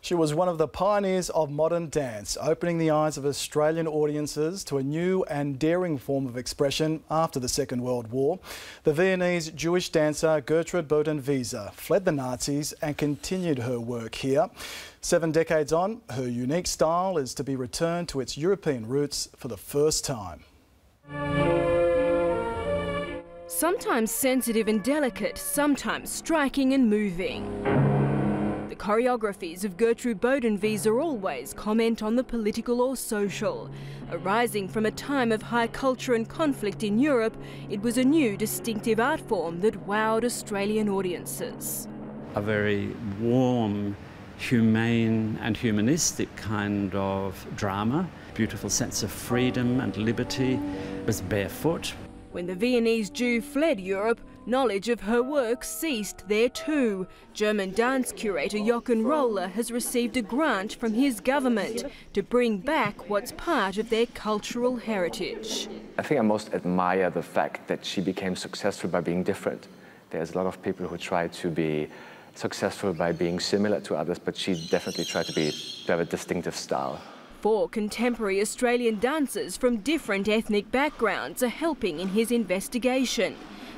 She was one of the pioneers of modern dance, opening the eyes of Australian audiences to a new and daring form of expression after the Second World War. The Viennese Jewish dancer Gertrud Bodenwieser fled the Nazis and continued her work here. 7 decades on, her unique style is to be returned to its European roots for the first time. Sometimes sensitive and delicate, sometimes striking and moving. The choreographies of Gertrud Bodenwieser always comment on the political or social. Arising from a time of high culture and conflict in Europe, it was a new distinctive art form that wowed Australian audiences. A very warm, humane and humanistic kind of drama, beautiful sense of freedom and liberty, was barefoot. When the Viennese Jew fled Europe, knowledge of her work ceased there too. German dance curator Jochen Roller has received a grant from his government to bring back what's part of their cultural heritage. I think I most admire the fact that she became successful by being different. There's a lot of people who try to be successful by being similar to others, but she definitely tried to have a distinctive style. 4 contemporary Australian dancers from different ethnic backgrounds are helping in his investigation.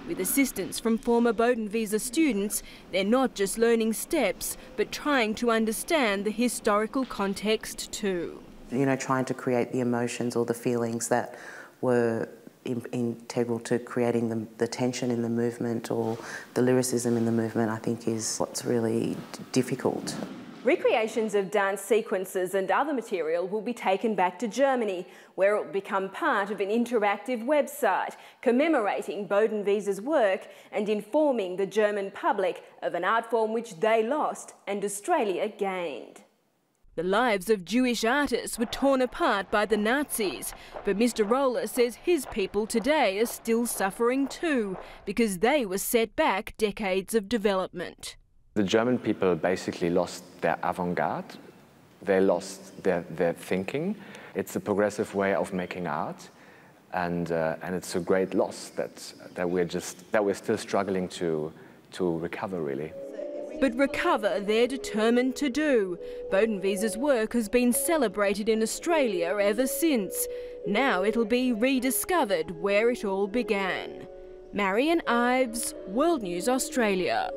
With assistance from former Bodenwieser students, they're not just learning steps, but trying to understand the historical context too. You know, trying to create the emotions or the feelings that were integral to creating the tension in the movement or the lyricism in the movement, I think is what's really difficult. Recreations of dance sequences and other material will be taken back to Germany, where it will become part of an interactive website commemorating Bodenwieser's work and informing the German public of an art form which they lost and Australia gained. The lives of Jewish artists were torn apart by the Nazis, but Mr. Roller says his people today are still suffering too, because they were set back decades of development. The German people basically lost their avant-garde, they lost their thinking. It's a progressive way of making art, and it's a great loss that we're still struggling to recover, really. But recover they're determined to do. Bodenwieser's work has been celebrated in Australia ever since. Now it'll be rediscovered where it all began. Marion, Ives, World News Australia.